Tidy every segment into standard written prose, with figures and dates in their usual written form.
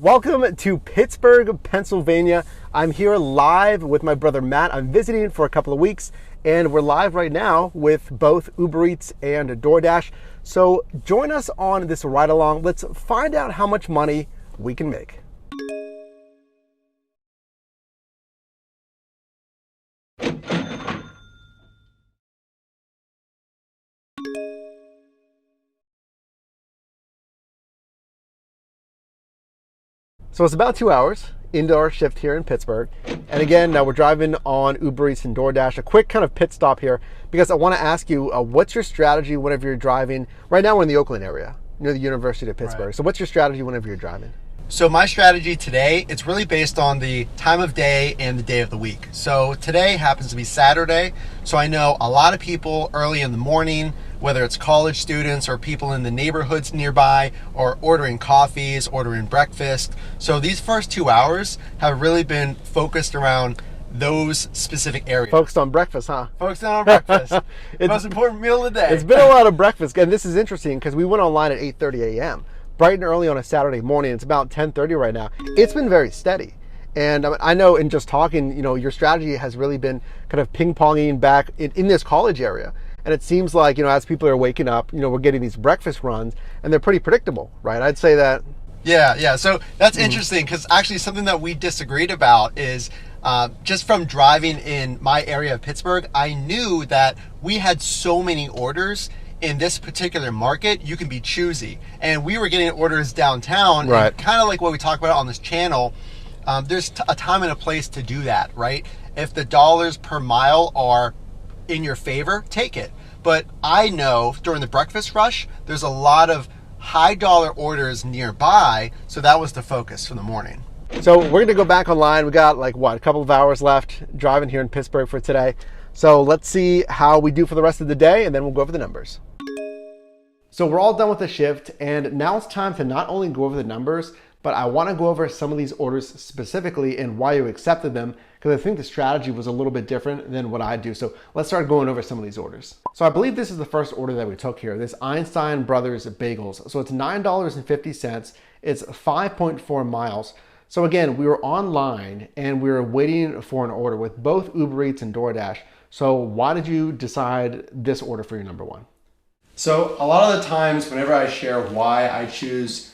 Welcome to Pittsburgh, Pennsylvania. I'm here live with my brother Matt. I'm visiting for a couple of weeks, and we're live right now with both Uber Eats and DoorDash. So join us on this ride along. Let's find out how much money we can make. So it's about 2 hours into our shift here in Pittsburgh. And again, now we're driving on Uber Eats and DoorDash. A quick kind of pit stop here because I want to ask you, what's your strategy whenever you're driving? Right now we're in the Oakland area, near the University of Pittsburgh. Right. So what's your strategy whenever you're driving? So my strategy today, it's really based on the time of day and the day of the week. So today happens to be Saturday. So I know a lot of people early in the morning, whether it's college students or people in the neighborhoods nearby, or ordering coffees, ordering breakfast. So these first 2 hours have really been focused around those specific areas. Focused on breakfast, huh? Focused on breakfast. The most important meal of the day. It's been a lot of breakfast. And this is interesting because we went online at 8:30 a.m. bright and early on a Saturday morning. It's about 10:30 right now. It's been very steady. And I know in just talking, your strategy has really been kind of ping-ponging back in this college area. And it seems like, as people are waking up, we're getting these breakfast runs and they're pretty predictable, right? I'd say that. Yeah. So that's interesting because actually something that we disagreed about is just from driving in my area of Pittsburgh, I knew that we had so many orders in this particular market. You can be choosy. And we were getting orders downtown, right? Kind of like what we talk about on this channel. There's a time and a place to do that, right? If the dollars per mile are in your favor, take it. But I know during the breakfast rush, there's a lot of high dollar orders nearby. So that was the focus for the morning. So we're going to go back online. We got a couple of hours left driving here in Pittsburgh for today. So let's see how we do for the rest of the day, and then we'll go over the numbers. So we're all done with the shift, and now it's time to not only go over the numbers, but I want to go over some of these orders specifically and why you accepted them, because I think the strategy was a little bit different than what I do. So let's start going over some of these orders. So I believe this is the first order that we took here, this Einstein Brothers Bagels. So it's $9.50. It's 5.4 miles. So again, we were online and we were waiting for an order with both Uber Eats and DoorDash. So why did you decide this order for your number one? So a lot of the times whenever I share why I choose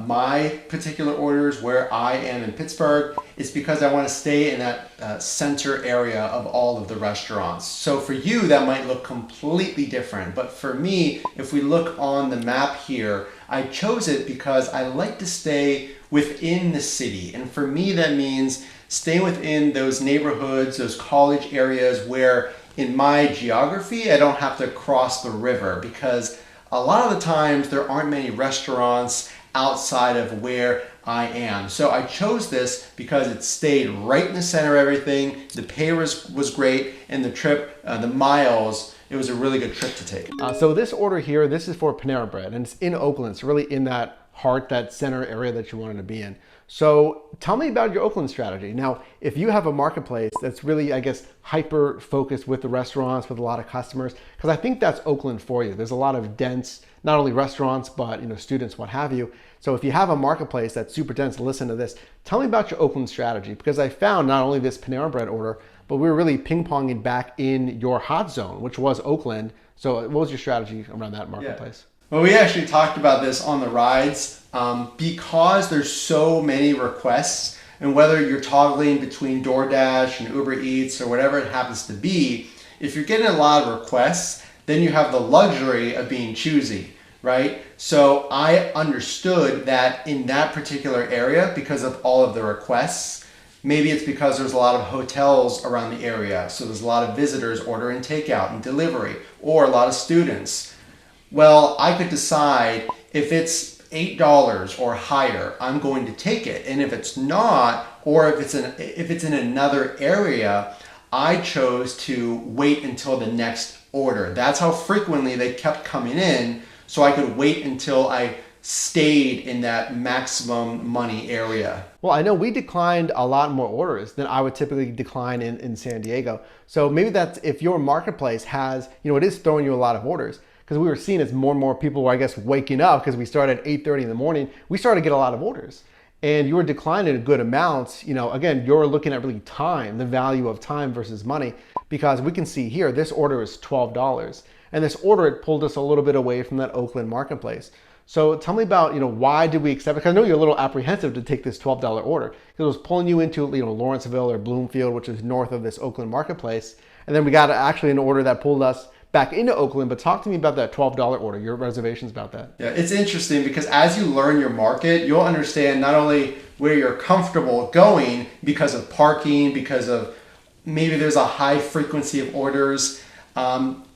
my particular orders where I am in Pittsburgh, it's because I want to stay in that center area of all of the restaurants. So for you, that might look completely different. But for me, if we look on the map here, I chose it because I like to stay within the city. And for me, that means stay within those neighborhoods, those college areas where in my geography, I don't have to cross the river, because a lot of the times there aren't many restaurants outside of where I am. So I chose this because it stayed right in the center of everything. The pay was great, and the trip, the miles, it was a really good trip to take. So this order here, this is for Panera Bread, and it's in Oakland. It's really in that heart, that center area that you wanted to be in. So tell me about your Oakland strategy. Now, if you have a marketplace that's really, I guess, hyper focused with the restaurants, with a lot of customers, because I think that's Oakland for you. There's a lot of dense, not only restaurants, but students, what have you. So if you have a marketplace that's super dense, listen to this. Tell me about your Oakland strategy, because I found not only this Panera Bread order, but we were really ping-ponging back in your hot zone, which was Oakland. So what was your strategy around that marketplace? Yeah. Well, we actually talked about this on the rides because there's so many requests, and whether you're toggling between DoorDash and Uber Eats or whatever it happens to be, if you're getting a lot of requests, then you have the luxury of being choosy, right? So I understood that in that particular area, because of all of the requests, maybe it's because there's a lot of hotels around the area, so there's a lot of visitors ordering takeout and delivery, or a lot of students. Well, I could decide if it's $8 or higher, I'm going to take it. And if it's not, or if it's in another area, I chose to wait until the next order. That's how frequently they kept coming in, so I could wait until I stayed in that maximum money area. Well, I know we declined a lot more orders than I would typically decline in San Diego. So maybe that's if your marketplace has, it is throwing you a lot of orders. Because we were seeing as more and more people were, I guess, waking up, because we started at 8:30 in the morning, we started to get a lot of orders. and you were declining a good amount, again, you're looking at really time, the value of time versus money, because we can see here, this order is $12. And this order, it pulled us a little bit away from that Oakland marketplace. So tell me about, why did we accept it? Because I know you're a little apprehensive to take this $12 order because it was pulling you into, Lawrenceville or Bloomfield, which is north of this Oakland marketplace. And then we got actually an order that pulled us back into Oakland. But talk to me about that $12 order, your reservations about that. Yeah, it's interesting because as you learn your market, you'll understand not only where you're comfortable going because of parking, because of maybe there's a high frequency of orders.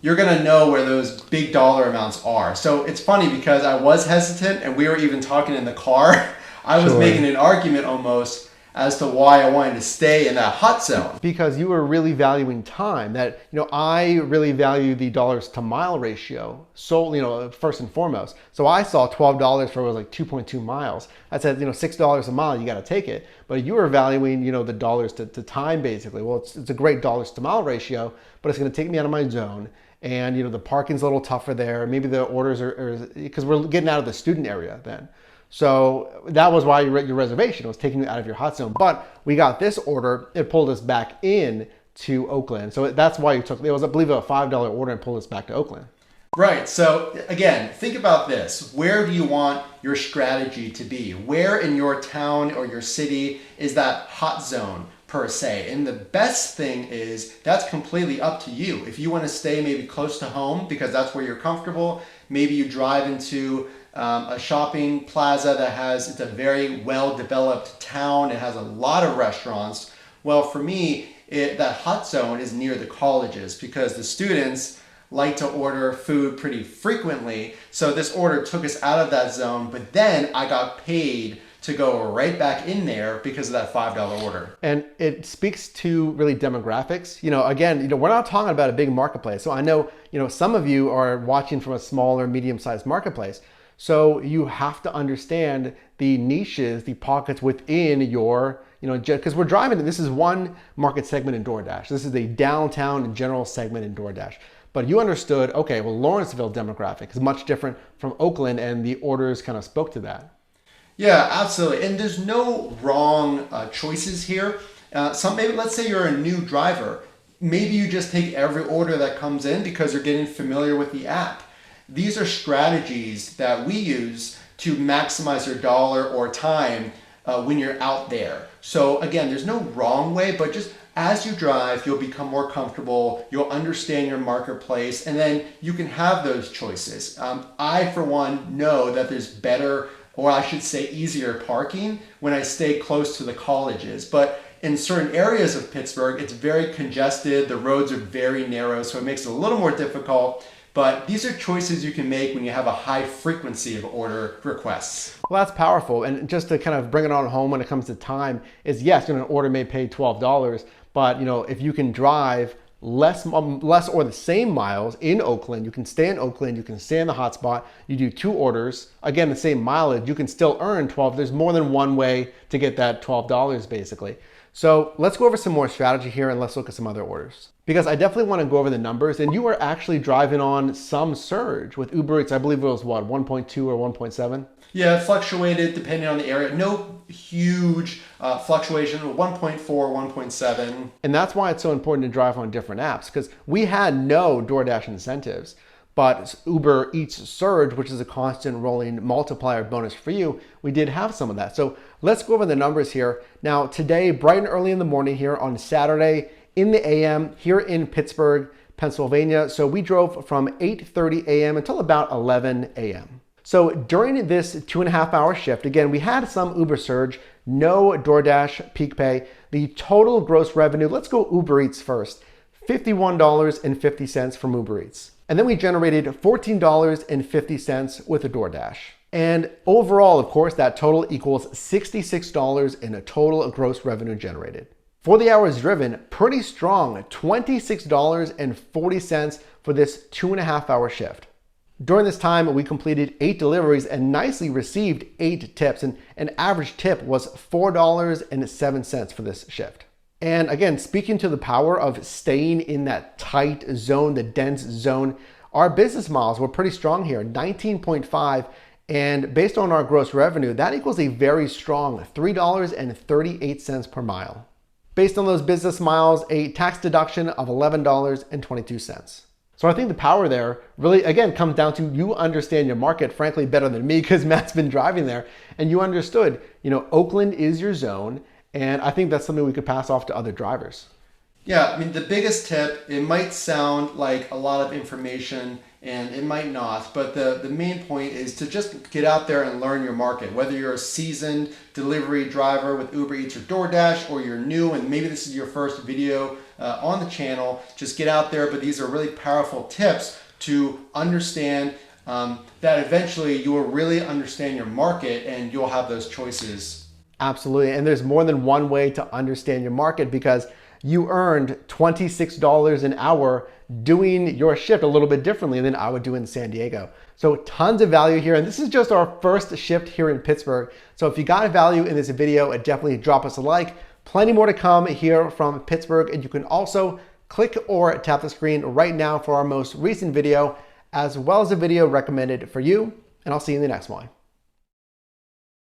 You're going to know where those big dollar amounts are. So it's funny because I was hesitant and we were even talking in the car. I was making an argument almost as to why I wanted to stay in that hot zone. Because you were really valuing time. That, I really value the dollars to mile ratio, so, first and foremost. So I saw $12 for like 2.2 miles. I said, $6 a mile, you got to take it. But you were valuing, the dollars to time basically. Well, it's a great dollars to mile ratio, but it's going to take me out of my zone. And, the parking's a little tougher there. Maybe the orders are because we're getting out of the student area then. So that was why your reservation was taking you out of your hot zone. But we got this order, it pulled us back in to Oakland. So that's why you took, it was, I believe, a $5 order and pulled us back to Oakland. Right. So again, think about this. Where do you want your strategy to be? Where in your town or your city is that hot zone per se? And the best thing is that's completely up to you. If you want to stay maybe close to home because that's where you're comfortable, maybe you drive into a shopping plaza it's a very well-developed town. It has a lot of restaurants. Well, for me, that hot zone is near the colleges because the students like to order food pretty frequently. So this order took us out of that zone, but then I got paid to go right back in there because of that $5 order. And it speaks to really demographics. Again, we're not talking about a big marketplace. So I know, some of you are watching from a smaller, medium-sized marketplace. So you have to understand the niches, the pockets within your, because we're driving, this is one market segment in DoorDash. This is a downtown general segment in DoorDash. But you understood, okay, well, Lawrenceville demographic is much different from Oakland, and the orders kind of spoke to that. Yeah, absolutely. And there's no wrong choices here. Maybe let's say you're a new driver. Maybe you just take every order that comes in because you're getting familiar with the app. These are strategies that we use to maximize your dollar or time when you're out there. So again, there's no wrong way, but just as you drive, you'll become more comfortable, you'll understand your marketplace, and then you can have those choices. I, for one, know that there's better, or I should say easier parking when I stay close to the colleges. But in certain areas of Pittsburgh, it's very congested, the roads are very narrow, so it makes it a little more difficult. But these are choices you can make when you have a high frequency of order requests. Well, that's powerful. And just to kind of bring it on home when it comes to time is, yes, an order may pay $12, but if you can drive less or the same miles in Oakland, you can stay in Oakland, you can stay in the hotspot, you do 2 orders, again, the same mileage, you can still earn $12. There's more than one way to get that $12 basically. So let's go over some more strategy here and let's look at some other orders. Because I definitely want to go over the numbers, and you were actually driving on some surge with Uber Eats. I believe it was what, 1.2 or 1.7? Yeah, it fluctuated depending on the area. No huge fluctuation, 1.4, 1.7. And that's why it's so important to drive on different apps, because we had no DoorDash incentives, but Uber Eats Surge, which is a constant rolling multiplier bonus for you, we did have some of that. So let's go over the numbers here. Now today, bright and early in the morning here on Saturday in the AM here in Pittsburgh, Pennsylvania. So we drove from 8:30 a.m. until about 11 a.m. So during this 2.5 hour shift, again, we had some Uber Surge, no DoorDash peak pay. The total gross revenue, let's go Uber Eats first, $51.50 from Uber Eats. And then we generated $14.50 with a DoorDash. And overall, of course, that total equals $66 in a total gross revenue generated. For the hours driven, pretty strong, $26.40 for this 2.5 hour shift. During this time, we completed 8 deliveries and nicely received 8 tips. And an average tip was $4.07 for this shift. And again, speaking to the power of staying in that tight zone, the dense zone, our business models were pretty strong here, 19.5 And based on our gross revenue, that equals a very strong $3.38 per mile. Based on those business miles, a tax deduction of $11.22. So I think the power there really, again, comes down to you understand your market, frankly, better than me, because Matt's been driving there and you understood, Oakland is your zone. And I think that's something we could pass off to other drivers. Yeah, I mean, the biggest tip, it might sound like a lot of information and it might not, but the main point is to just get out there and learn your market. Whether you're a seasoned delivery driver with Uber Eats or DoorDash, or you're new and maybe this is your first video on the channel, just get out there. But these are really powerful tips to understand that eventually you will really understand your market and you'll have those choices. Absolutely, and there's more than one way to understand your market, because you earned $26 an hour doing your shift a little bit differently than I would do in San Diego. So tons of value here. And this is just our first shift here in Pittsburgh. So if you got value in this video, definitely drop us a like. Plenty more to come here from Pittsburgh. And you can also click or tap the screen right now for our most recent video, as well as a video recommended for you. And I'll see you in the next one.